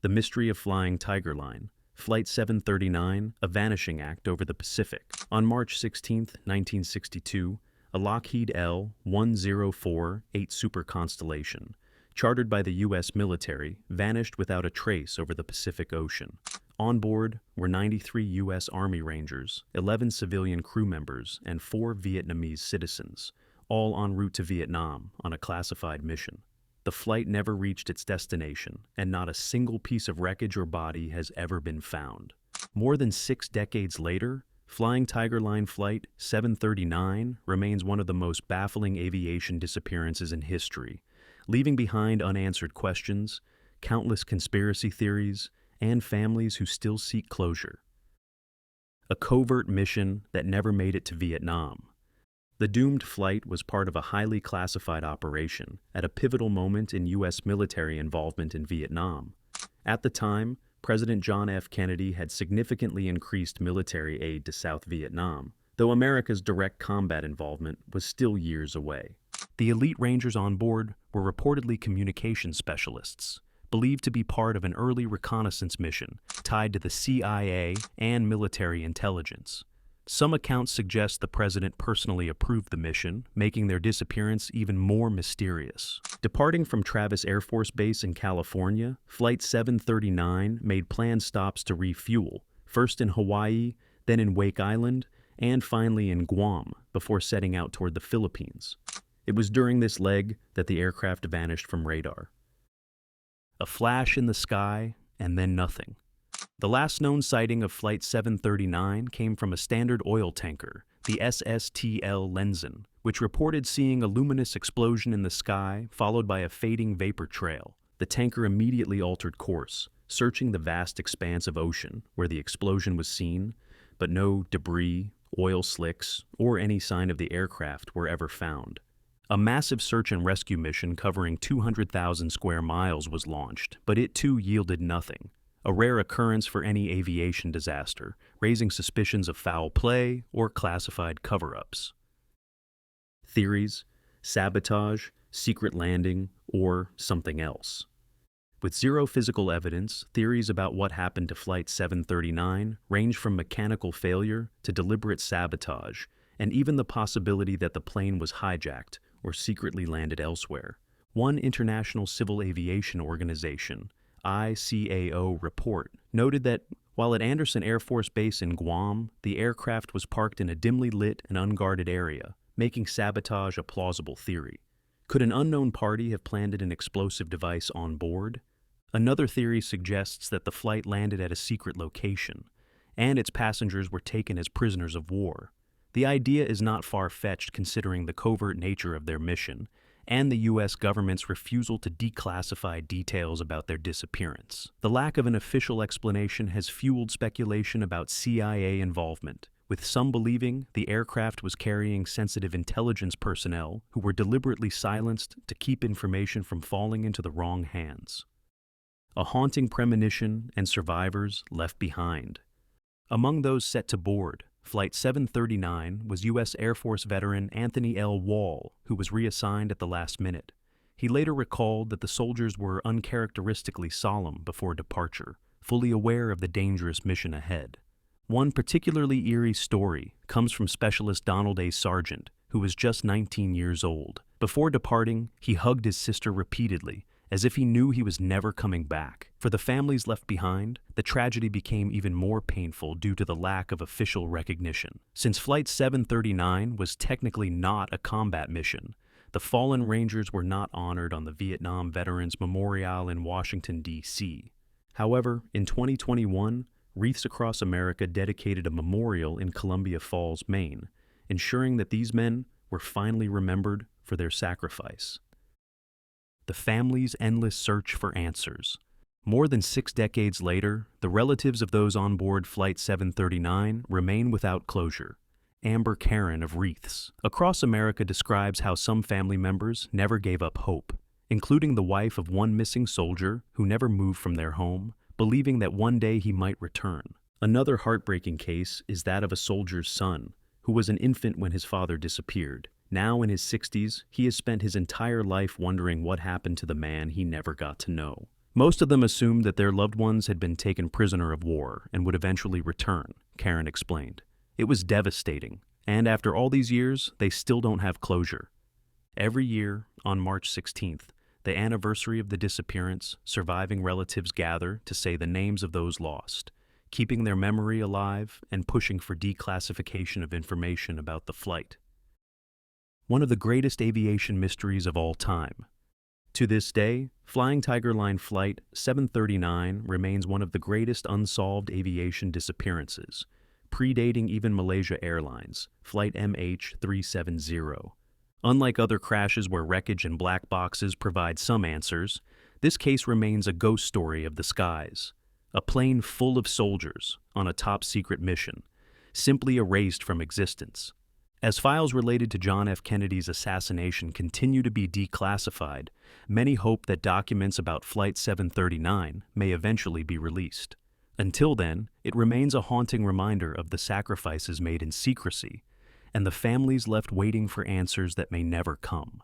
The Mystery of Flying Tiger Line, Flight 739, a vanishing act over the Pacific. On March 16, 1962, a Lockheed L-1048 Super Constellation, chartered by the U.S. military, vanished without a trace over the Pacific Ocean. On board were 93 U.S. Army Rangers, 11 civilian crew members, and 4 Vietnamese citizens, all en route to Vietnam on a classified mission. The flight never reached its destination, and not a single piece of wreckage or body has ever been found. More than 6 decades later, Flying Tiger Line Flight 739 remains one of the most baffling aviation disappearances in history, leaving behind unanswered questions, countless conspiracy theories, and families who still seek closure. A covert mission that never made it to Vietnam. The doomed flight was part of a highly classified operation at a pivotal moment in U.S. military involvement in Vietnam. At the time, President John F. Kennedy had significantly increased military aid to South Vietnam, though America's direct combat involvement was still years away. The elite Rangers on board were reportedly communications specialists, believed to be part of an early reconnaissance mission tied to the CIA and military intelligence. Some accounts suggest the president personally approved the mission, making their disappearance even more mysterious. Departing from Travis Air Force Base in California, Flight 739 made planned stops to refuel, first in Hawaii, then in Wake Island, and finally in Guam, before setting out toward the Philippines. It was during this leg that the aircraft vanished from radar. A flash in the sky, and then nothing. The last known sighting of Flight 739 came from a standard oil tanker, the SSTL Lenzen, which reported seeing a luminous explosion in the sky followed by a fading vapor trail. The tanker immediately altered course, searching the vast expanse of ocean where the explosion was seen, but no debris, oil slicks, or any sign of the aircraft were ever found. A massive search and rescue mission covering 200,000 square miles was launched, but it too yielded nothing. A rare occurrence for any aviation disaster, raising suspicions of foul play or classified cover-ups. Theories: sabotage, secret landing, or something else. With zero physical evidence, theories about what happened to Flight 739 range from mechanical failure to deliberate sabotage, and even the possibility that the plane was hijacked or secretly landed elsewhere. One international civil aviation organization, ICAO report, noted that while at Andersen Air Force Base in Guam, the aircraft was parked in a dimly lit and unguarded area, making sabotage a plausible theory. Could an unknown party have planted an explosive device on board? Another theory suggests that the flight landed at a secret location, and its passengers were taken as prisoners of war. The idea is not far-fetched considering the covert nature of their mission, and the U.S. government's refusal to declassify details about their disappearance. The lack of an official explanation has fueled speculation about CIA involvement, with some believing the aircraft was carrying sensitive intelligence personnel who were deliberately silenced to keep information from falling into the wrong hands. A haunting premonition and survivors left behind. Among those set to board, Flight 739 was U.S. Air Force veteran Anthony L. Wall, who was reassigned at the last minute. He later recalled that the soldiers were uncharacteristically solemn before departure, fully aware of the dangerous mission ahead. One particularly eerie story comes from Specialist Donald A. Sargent, who was just 19 years old. Before departing, he hugged his sister repeatedly, as if he knew he was never coming back. For the families left behind, the tragedy became even more painful due to the lack of official recognition. Since Flight 739 was technically not a combat mission, the fallen Rangers were not honored on the Vietnam Veterans Memorial in Washington, D.C. However, in 2021, Wreaths Across America dedicated a memorial in Columbia Falls, Maine, ensuring that these men were finally remembered for their sacrifice. The family's endless search for answers. More than 6 decades later, the relatives of those on board Flight 739 remain without closure. Amber Karen of Wreaths Across America describes how some family members never gave up hope, including the wife of one missing soldier who never moved from their home, believing that one day he might return. Another heartbreaking case is that of a soldier's son, who was an infant when his father disappeared. Now in his 60s, he has spent his entire life wondering what happened to the man he never got to know. Most of them assumed that their loved ones had been taken prisoner of war and would eventually return, Karen explained. It was devastating, and after all these years, they still don't have closure. Every year, on March 16th, the anniversary of the disappearance, surviving relatives gather to say the names of those lost, keeping their memory alive and pushing for declassification of information about the flight. One of the greatest aviation mysteries of all time. To this day, Flying Tiger Line Flight 739 remains one of the greatest unsolved aviation disappearances, predating even Malaysia Airlines, Flight MH370. Unlike other crashes where wreckage and black boxes provide some answers, this case remains a ghost story of the skies. A plane full of soldiers on a top-secret mission, simply erased from existence. As files related to John F. Kennedy's assassination continue to be declassified, many hope that documents about Flight 739 may eventually be released. Until then, it remains a haunting reminder of the sacrifices made in secrecy and the families left waiting for answers that may never come.